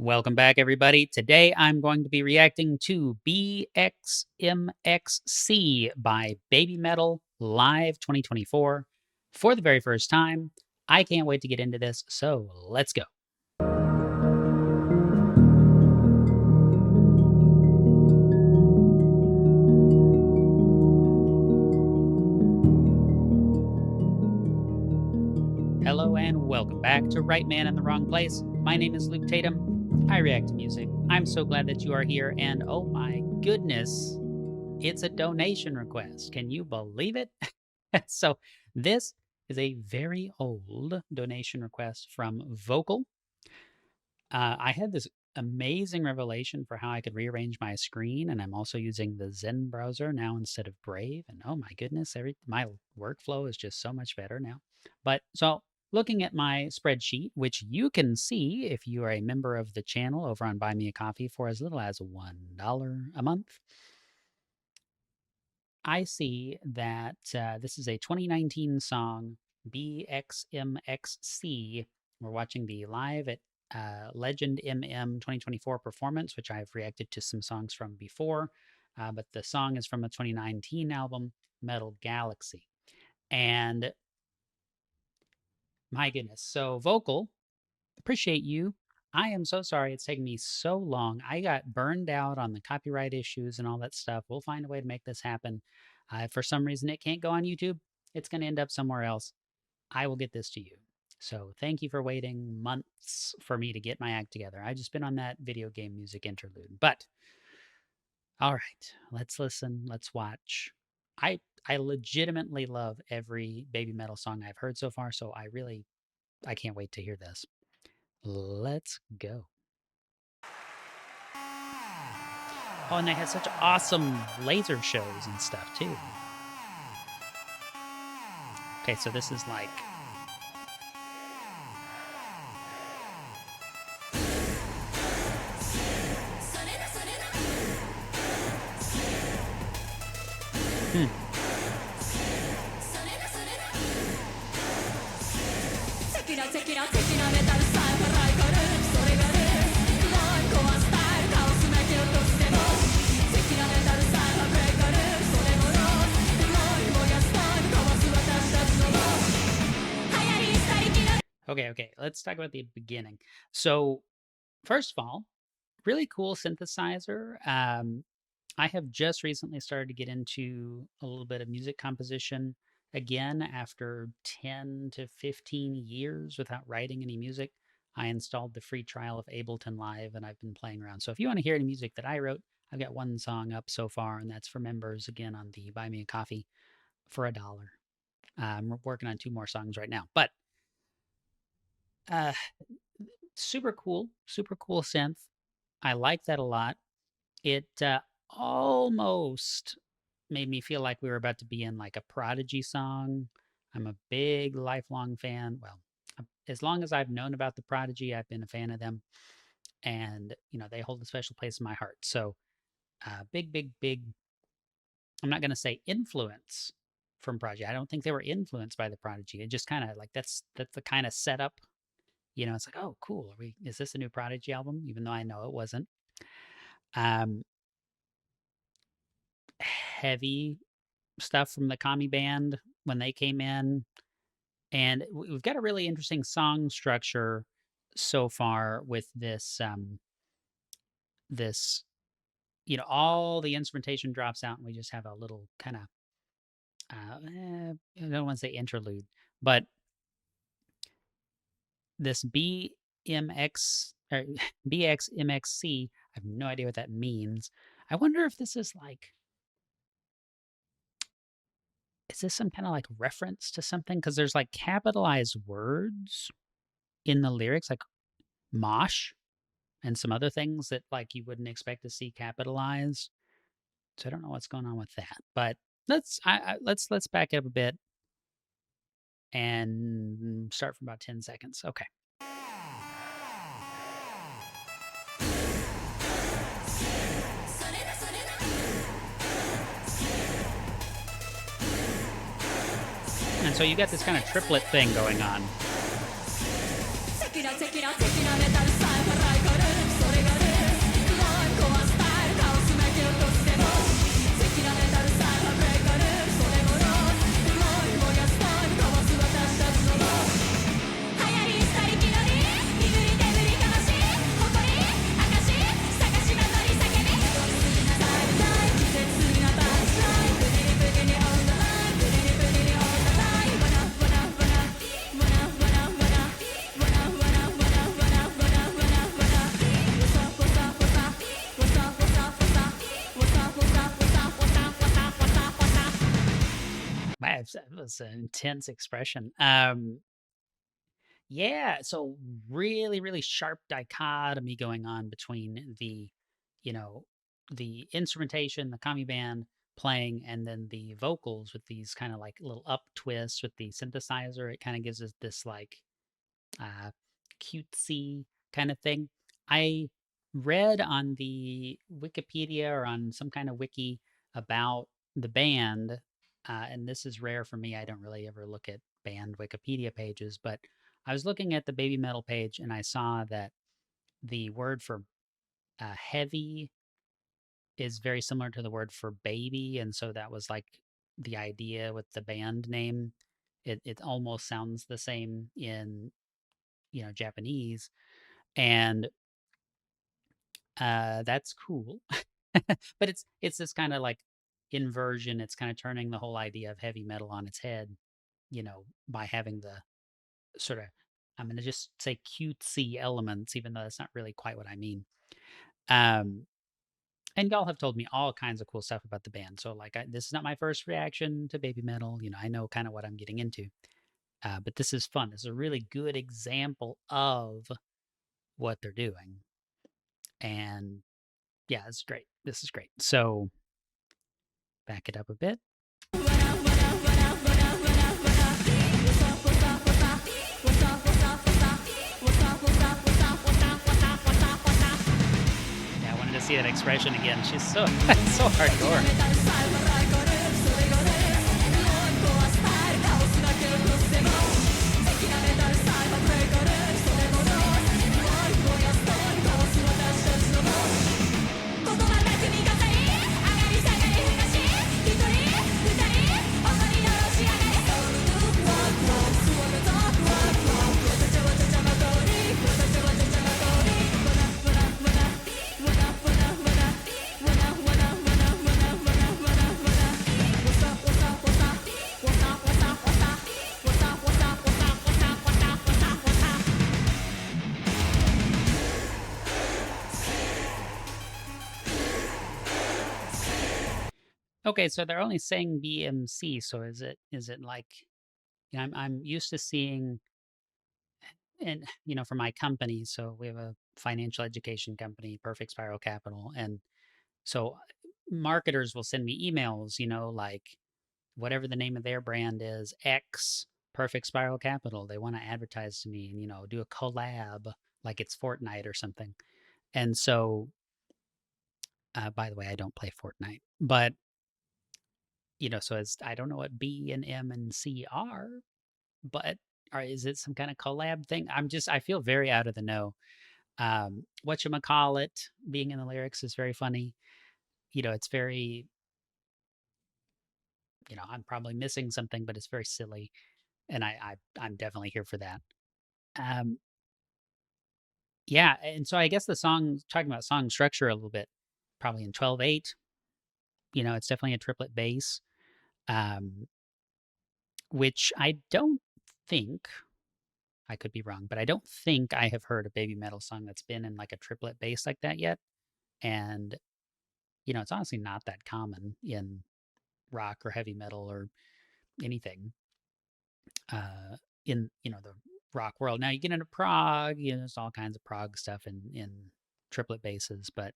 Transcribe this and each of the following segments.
Welcome back, everybody. Today I'm going to be reacting to BxMxC by BABYMETAL Live 2024 for the very first time. I can't wait to get into this, so let's go. Hello and welcome back to Right Man in the Wrong Place. My name is Luke Tatum. I react to music. I'm so glad that you are here, and oh my goodness, it's a donation request. Can you believe it? So this is a very old donation request from Vocal. I had this amazing revelation for how I could rearrange my screen, and I'm also using the Zen browser now instead of Brave. And oh my goodness, my workflow is just so much better now. But so looking at my spreadsheet, which you can see if you are a member of the channel over on Buy Me a Coffee for as little as $1 a month, I see that this is a 2019 song, BxMxC. We're watching the Live at Legend MM 2024 performance, which I've reacted to some songs from before, but the song is from a 2019 album, Metal Galaxy. And my goodness, so Vocal, appreciate you. I am so sorry it's taken me so long. I got burned out on the copyright issues and all that stuff. We'll find a way to make this happen. If for some reason it can't go on YouTube, it's going to end up somewhere else. I will get this to you. So thank you for waiting months for me to get my act together. I've just been on that video game music interlude. But all right, let's listen. Let's watch. I legitimately love every BABYMETAL song I've heard so far, so I can't wait to hear this. Let's go. Oh, and they had such awesome laser shows and stuff, too. Okay, so this is like... Okay, let's talk about the beginning. So, first of all, really cool synthesizer. I have just recently started to get into a little bit of music composition again after 10 to 15 years without writing any music. I installed the free trial of Ableton Live and I've been playing around. So if you want to hear any music that I wrote, I've got one song up so far, and that's for members again on the Buy Me a Coffee for $1. I'm working on 2 more songs right now, but super cool synth. I like that a lot. It almost made me feel like we were about to be in like a Prodigy song. I'm a big lifelong fan. Well, as long as I've known about the Prodigy, I've been a fan of them, and they hold a special place in my heart. So big, I'm not going to say influence from Prodigy. I don't think they were influenced by the Prodigy. It just kind of like that's the kind of setup. It's like, oh, cool. Is this a new Prodigy album? Even though I know it wasn't. Heavy stuff from the Kami band when they came in. And we've got a really interesting song structure so far with this, all the instrumentation drops out and we just have a little kind of, I don't want to say interlude, but this BMX or BxMxC, I have no idea what that means. I wonder if this is this some kind of like reference to something? Because there's like capitalized words in the lyrics, like mosh and some other things that like you wouldn't expect to see capitalized. So I don't know what's going on with that. But let's back it up a bit and start from about 10 seconds. Okay. And so you got this kind of triplet thing going on. That was an intense expression. Yeah, so really, really sharp dichotomy going on between the, you know, the instrumentation, the commie band playing, and then the vocals with these kind of like little up twists with the synthesizer. It kind of gives us this like uh, cutesy kind of thing. I read on the Wikipedia or on some kind of wiki about the band, and this is rare for me. I don't really ever look at band Wikipedia pages, but I was looking at the Baby Metal page and I saw that the word for heavy is very similar to the word for baby, and so that was like the idea with the band name. It almost sounds the same in Japanese, and that's cool. But it's this kind of like inversion. It's kind of turning the whole idea of heavy metal on its head, by having the sort of, I'm going to just say cutesy elements, even though that's not really quite what I mean. Um, and y'all have told me all kinds of cool stuff about the band. So like, this is not my first reaction to baby metal. I know kind of what I'm getting into. But this is fun. This is a really good example of what they're doing. And yeah, it's great. This is great. So back it up a bit. Yeah, I wanted to see that expression again. She's so so hardcore. Okay, so they're only saying BMC. So is it like, I'm used to seeing, and for my company, so we have a financial education company, Perfect Spiral Capital, and so marketers will send me emails, like whatever the name of their brand is, X Perfect Spiral Capital. They want to advertise to me and do a collab like it's Fortnite or something. And so, by the way, I don't play Fortnite, but so I don't know what B and M and C are, but is it some kind of collab thing? I feel very out of the know. Whatchamacallit being in the lyrics is very funny. It's very, I'm probably missing something, but it's very silly. And I'm definitely here for that. Um, yeah. And so I guess talking about song structure a little bit, probably in 12/8, it's definitely a triplet bass, um, which I don't think, I could be wrong, but I don't think I have heard a baby metal song that's been in like a triplet bass like that yet. And, it's honestly not that common in rock or heavy metal or anything in, the rock world. Now you get into prog, there's all kinds of prog stuff in triplet basses, but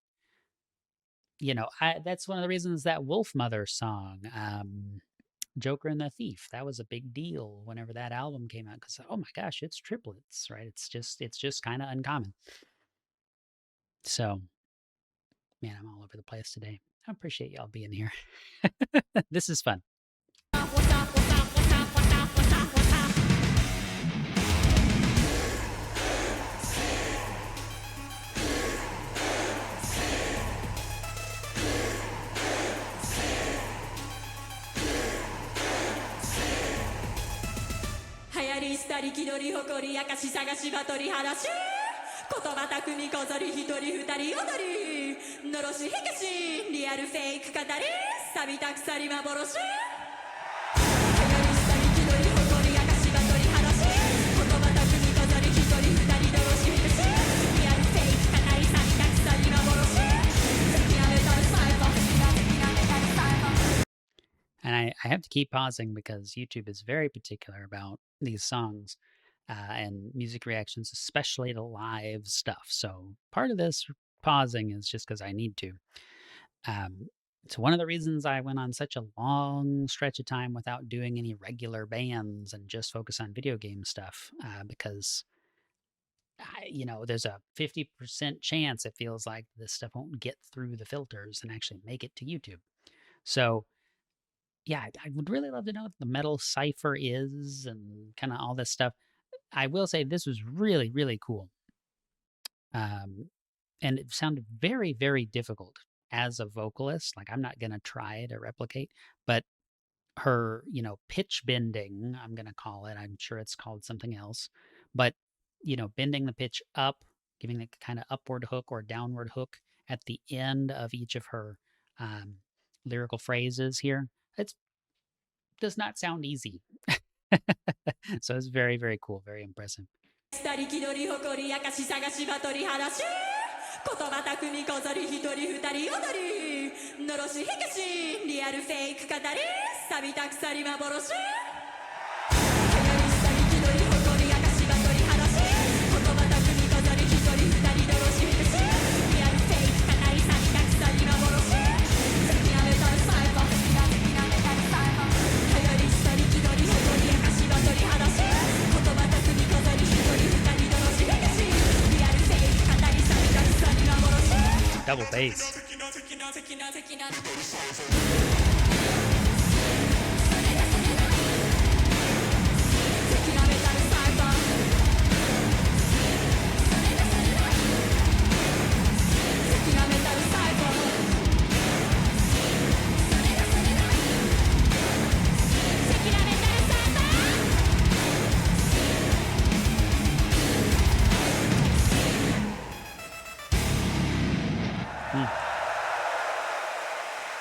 that's one of the reasons that Wolf Mother song, Joker and the Thief, that was a big deal whenever that album came out, because oh my gosh, it's triplets, right? It's just kind of uncommon. So, man, I'm all over the place today. I appreciate y'all being here. This is fun. And I I have to keep pausing because YouTube is very particular about these songs and music reactions, especially to live stuff. So part of this pausing is just because I need to. Um, so one of the reasons I went on such a long stretch of time without doing any regular bands and just focus on video game stuff, because there's a 50% chance it feels like this stuff won't get through the filters and actually make it to YouTube. So yeah, I would really love to know what the metal cipher is and kind of all this stuff. I will say this was really, really cool. And it sounded very, very difficult as a vocalist. Like, I'm not going to try to replicate, but her, pitch bending, I'm going to call it, I'm sure it's called something else, but, bending the pitch up, giving it kind of upward hook or downward hook at the end of each of her um, lyrical phrases here. It does not sound easy. So it's very, very cool, very impressive. したり気取り誇り明かし探し場取り話し言葉巧みこぞり一人二人踊りのろし引かしリアルフェイク語り錆びた鎖幻流行りしたり気取り誇り明かし場取り話し言葉巧みこぞり一人二人のろし引かしリアルフェイク語り錆びた鎖幻敵なメタルサイバー敵なメタルサイバー流行りしたり気取り誇り明かし場取り話し Double bass.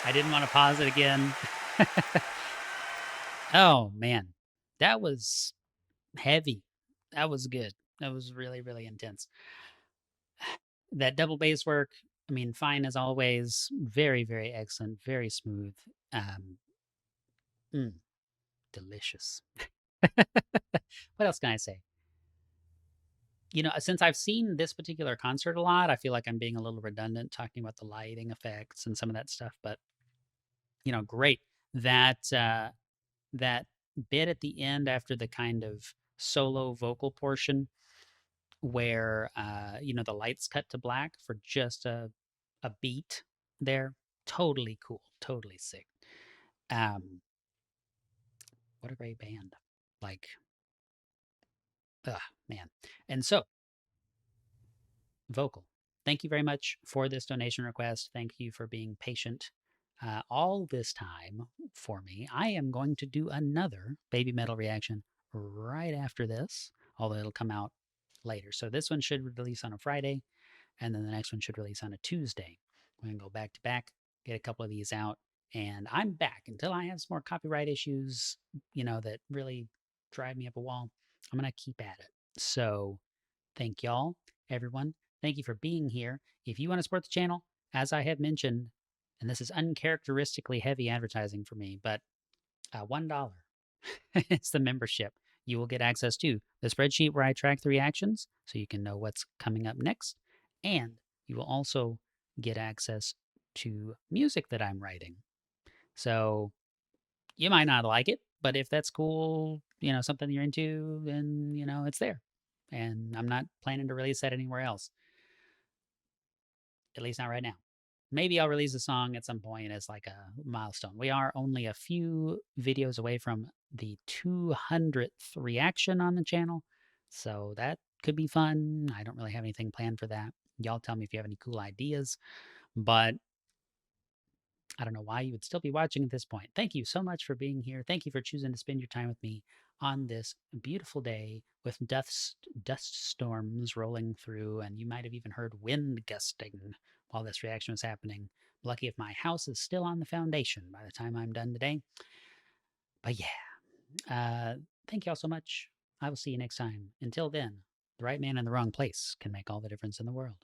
I didn't want to pause it again. Oh, man. That was heavy. That was good. That was really, really intense. That double bass work, I mean, fine as always. Very, very excellent. Very smooth. Delicious. What else can I say? Since I've seen this particular concert a lot, I feel like I'm being a little redundant talking about the lighting effects and some of that stuff, but great. That bit at the end after the kind of solo vocal portion where the lights cut to black for just a beat there. Totally cool. Totally sick. What a great band. Like, man. And so, Vocal, thank you very much for this donation request. Thank you for being patient all this time for me. I am going to do another Baby Metal reaction right after this, although it'll come out later. So this one should release on a Friday, and then the next one should release on a Tuesday. We're going to go back to back, get a couple of these out, and I'm back until I have some more copyright issues, that really drive me up a wall. I'm going to keep at it. So thank y'all, everyone. Thank you for being here. If you want to support the channel, as I have mentioned, and this is uncharacteristically heavy advertising for me, but $1 is the membership. You will get access to the spreadsheet where I track the reactions so you can know what's coming up next. And you will also get access to music that I'm writing. So you might not like it, but if that's cool, something you're into, then, it's there. And I'm not planning to release that anywhere else. At least not right now. Maybe I'll release a song at some point as like a milestone. We are only a few videos away from the 200th reaction on the channel, so that could be fun. I don't really have anything planned for that. Y'all tell me if you have any cool ideas, but I don't know why you would still be watching at this point. Thank you so much for being here. Thank you for choosing to spend your time with me on this beautiful day with dust storms rolling through, and you might have even heard wind gusting while this reaction was happening. Lucky if my house is still on the foundation by the time I'm done today. But yeah, thank you all so much. I will see you next time. Until then, the right man in the wrong place can make all the difference in the world.